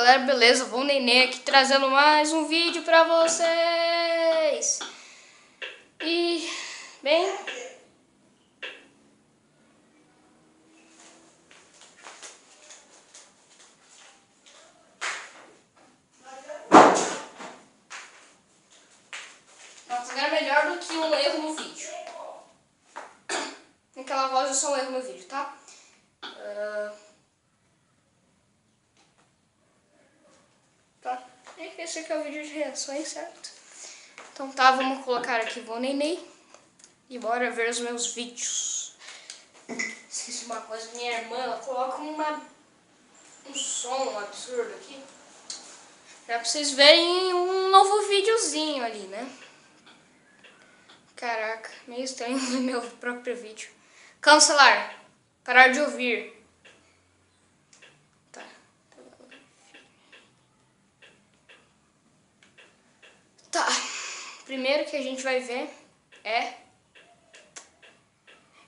galera, beleza? Vou Nenê aqui trazendo mais um vídeo pra vocês. E, bem... Nossa, agora é melhor do que um erro no vídeo. Aquela voz é só um erro no vídeo, tá? Tá. Esse aqui é o vídeo de reações, certo? Então tá, vamos colocar aqui Vou Nenê e bora ver os meus vídeos. Esqueci uma coisa, minha irmã, ela coloca um som absurdo aqui. Pra vocês verem um novo videozinho ali, né? Caraca, meio estranho no meu próprio vídeo. Cancelar. Parar de ouvir. Tá. Tá. Primeiro que a gente vai ver é...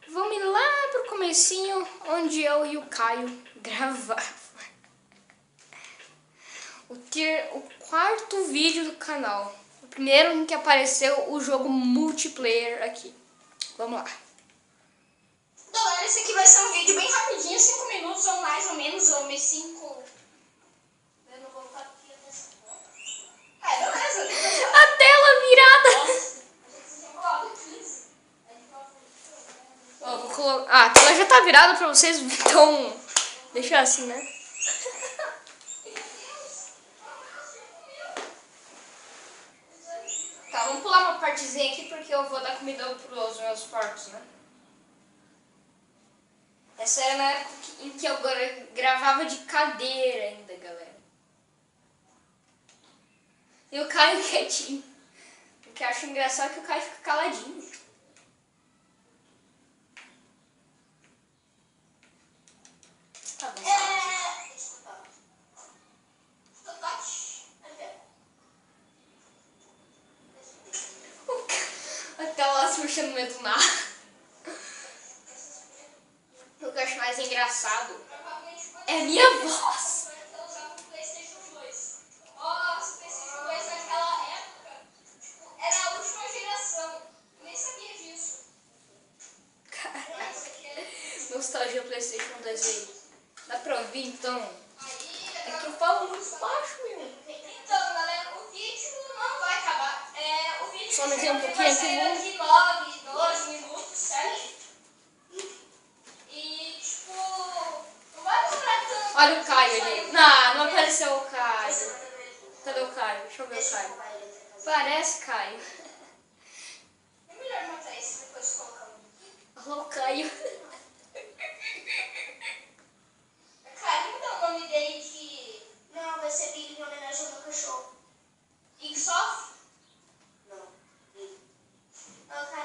Vamos lá pro comecinho, onde eu e o Caio gravava. O quarto vídeo do canal. O primeiro em que apareceu o jogo multiplayer aqui. Vamos lá. Galera, esse aqui vai ser um vídeo bem rapidinho, 5 minutos ou mais ou menos, ou me 5... Eu não vou ficar aqui nessa... beleza. A tela virada. Ó, vou colocar... Ah, a tela já tá virada pra vocês, então... Deixa assim, né? Tá, vamos pular uma partezinha aqui porque eu vou dar comida pros meus porcos, né? Essa era na época em que eu gravava de cadeira ainda, galera. E o Caio quietinho. O que eu acho engraçado é que o Caio fica caladinho. Tá bom. Até lá se mexendo no meio do nada. O que eu acho mais engraçado é a minha voz. Nostalgia PlayStation 2 aí. Dá pra ouvir então? É que eu falo muito baixo, meu. Então, galera, o vídeo não vai acabar. O vídeo Só mais um pouquinho vai aqui, sair daqui 9, 12 minutos, certo? E, tipo, não vai demorar tanto. Olha o Caio ali. Não apareceu o Caio. Cadê o Caio? Deixa eu ver o Caio. Parece Caio. É melhor matar esse depois colocando. Alô, Caio. Cara, como dá o nome dele de... Não, vai ser Big em homenagem ao meu cachorro. Igsoff? Não.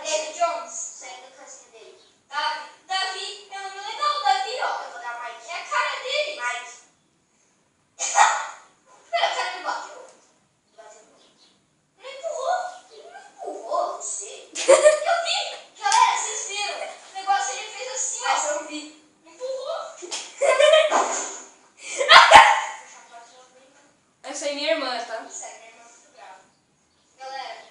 David Jones. Sai da casinha dele. Davi. É um nome legal, Davi, ó. Eu vou dar Mike. É a cara dele. Mike. Pera, a cara me bateu. Não empurrou. Ele não empurrou, você. Eu vi. Galera, vocês viram. O negócio ele fez assim, ó. Mas eu vi. Empurrou. Essa é minha irmã, tá? Sério, minha irmã tá muito brava. Galera,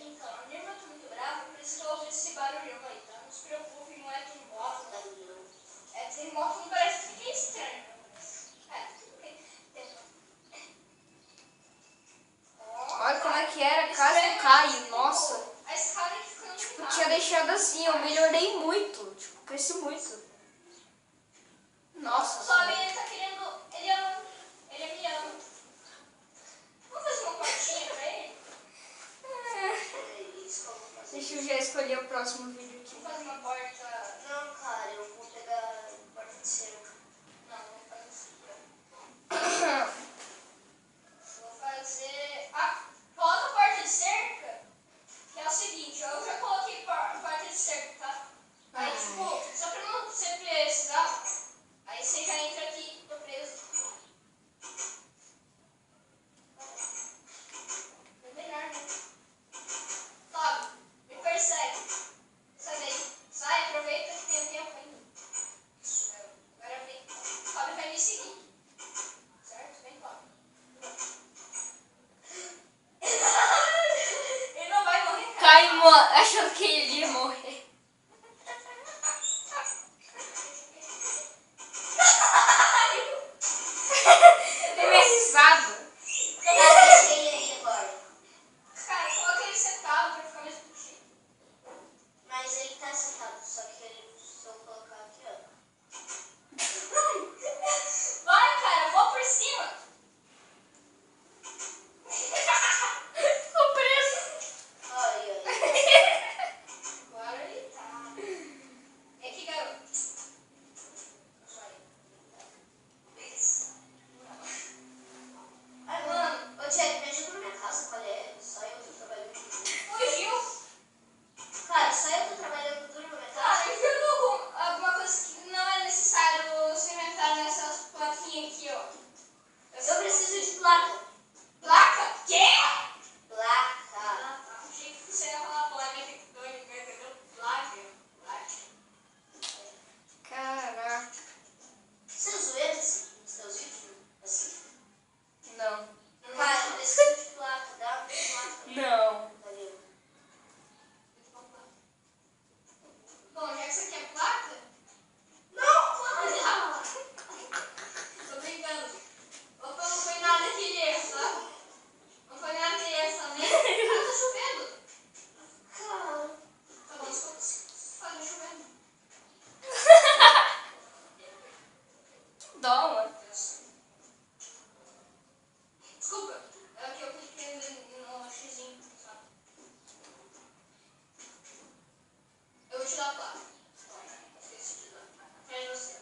então, a minha irmã tá muito brava, por isso que eu ouvi esse barulhão aí, tá? Não se preocupe, não é tudo moto, barulhão. Tem moto não parece que fica estranho. Tudo bem. Olha como é que era a casa do Caio, nossa. A escada que ficou Tipo, tinha deixado assim, eu melhorei muito. Tipo, cresci muito. Nossa. Só ele tá querendo. Ele ama. Ele me ama. Vamos fazer uma portinha pra ele? Deixa eu já escolher o próximo vídeo aqui. Vamos fazer uma porta. Não, cara, eu vou pegar porta de cerca. Não, vou fazer assim. Vou fazer. Coloca a porta de cerca. Que é o seguinte, eu já coloquei porta de cerca, tá? Aí, tipo, só pra não você precisar, aí você já entra aqui, tô preso. É melhor, né? Fábio, me persegue. Eu preciso de placa. Placa? Quê? Placa. Achei que você ia falar placa tectônica, entendeu? Placa. Caraca. Você zoeira nos seus vídeos? Assim? Não. Cara, eu preciso de placa. Dá uma placa. Não. Valeu. Bom, já que você quer placa... Não, placa. Tô brincando. Opa, não foi nada que erro, tá? Não foi nada que erro também. Ah, tá chovendo. Cara. Tá bom, desculpa. Ah, tá chovendo. Que dó, mano. Desculpa. É que eu cliquei no xizinho, sabe? Eu vou te dar a placa. Esqueci de dar. Pra você.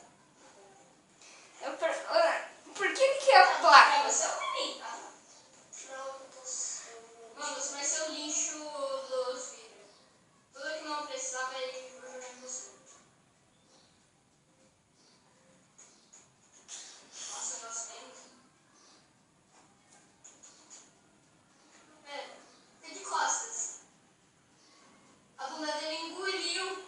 Por que que é a placa? Pra você ou pra mim? Tá? Mano, você vai ser o lixo dos vidros. Tudo que não precisava ele vou jogar em você. Nossa, nós temos. Pera, fica de costas. A bunda dele engoliu.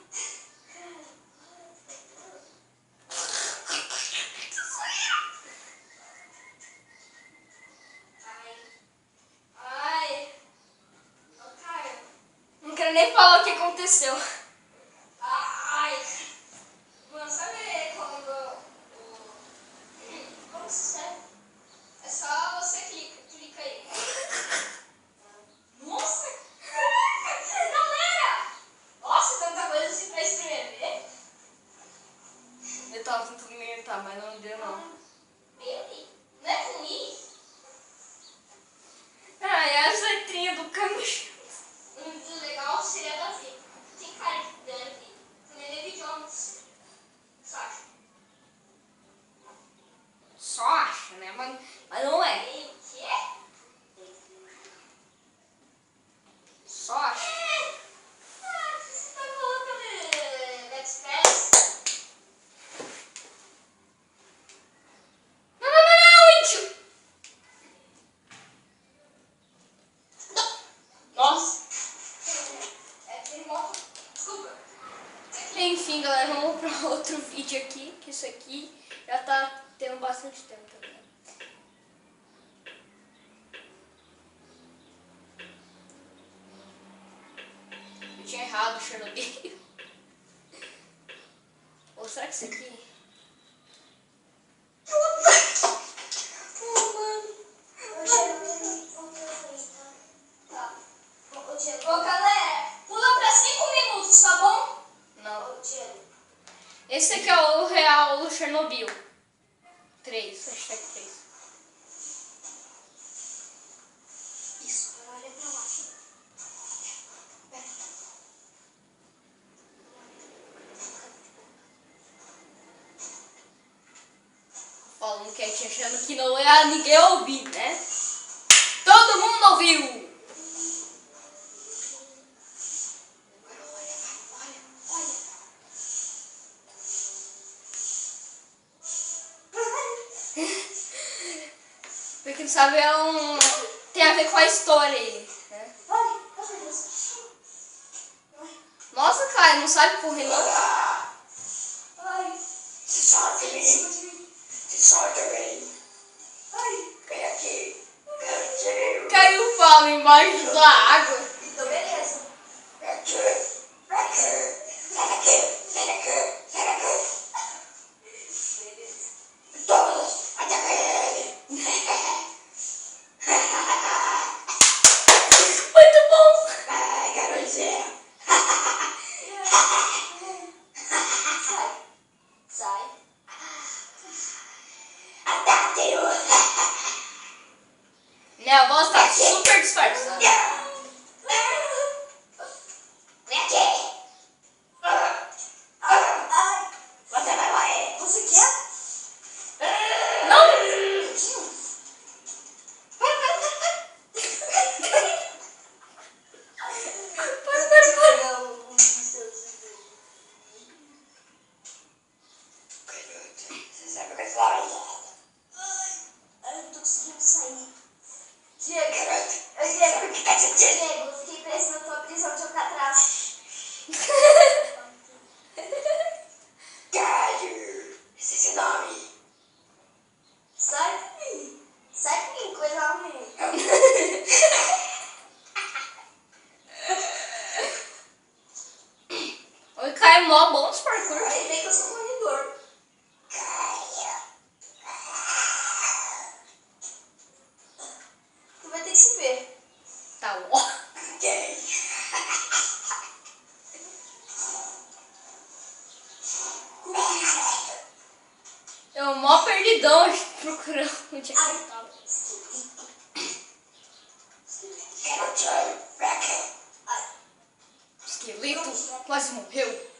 Ai. Ô, cara. Não quero nem falar o que aconteceu. Ai. Mano, sabe quando Como se serve? é só você clica aí. Nossa! Galera! Nossa, tanta coisa assim pra escrever. Eu tava tentando inventar, mas não deu não. Baby. Não é com I? Ah, é as letrinhas do caminho. Muito legal seria Davi. Tem cara de Davi. Também David Jones. Só acho. Só acho, né? Mas não é. E o quê? Só acho. Você tá colocando Express? Não, índio! Nossa! É aquele moto. Desculpa. Enfim, galera, vamos para outro vídeo aqui, que isso aqui já tá tendo bastante tempo também. Eu tinha errado, Chernobyl. Ou será que isso aqui... Tá. Ô, Diego. Ô, galera, pula para 5 minutos, tá bom? Não. Ô, Diego. Esse aqui é o real Chernobyl. 3, hashtag 3. Isso, agora olha pra lá. Falando quietinho, achando que não ia ninguém ouvir, né? Todo mundo ouviu! Pra quem não sabe, tem a ver com a história aí, né? Olha, olha isso. Nossa, cara, não sabe correr não? Ai. Se solta em mim. Se solta em mim. Ai. Vem aqui. Meu Deus. Caiu o pau embaixo da água. Então, beleza. Vem aqui. Vem aqui. Sai daqui. Sai daqui. Sai daqui. Beleza. Todos. Ataca ele. Muito bom! Vai, garotinho. Sai. Sai. Ataque-o. Minha voz tá super disfarçada. Vem aqui. Ai. Você vai morrer. Você quer? Não! Você sabe o que é falar? Ai, eu tô com não tinha acertado. Esqueleto quase morreu.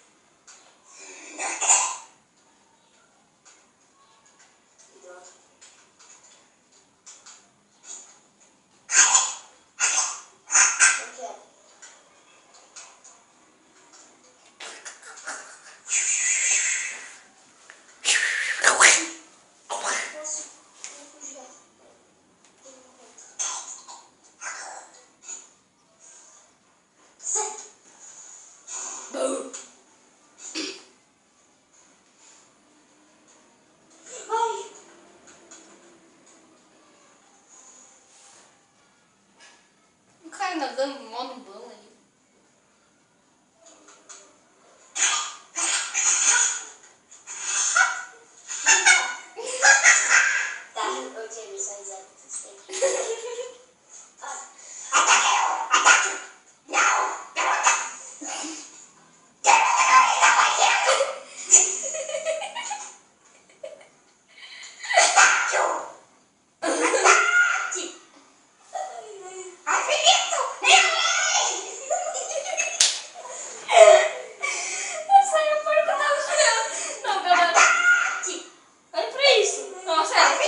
O cara nadando mó no bão ali. Tá, eu tinha visto a risada que vocês têm. Essa aí foi o que eu tava esperando. Não, galera. Olha pra isso. Não, sério.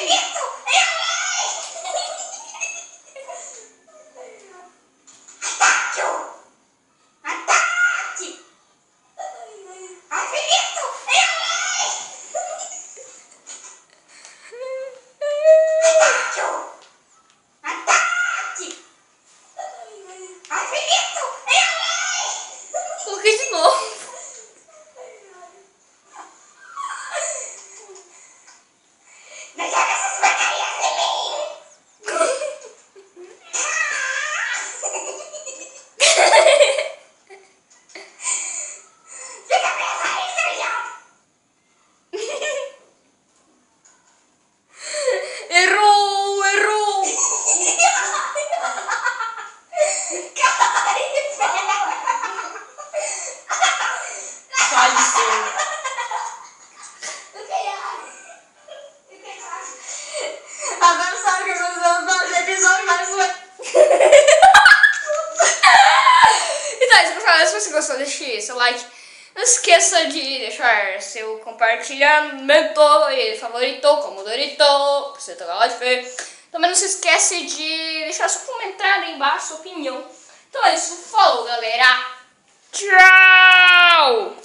Coloquei de novo. Não joga essas porcarias em mim! Fica presa aí, Sérgio! Errou, errou. Faleceu. Agora sabe o que nós vamos fazer episódio mais um. Então, se você gostou, deixe seu like. Não esqueça de deixar seu compartilhamento e favorito, como Dorito, pra você tocar lá de ver. Também não se esquece de deixar seu comentário aí embaixo, sua opinião. Então é isso, falou galera. Tchau!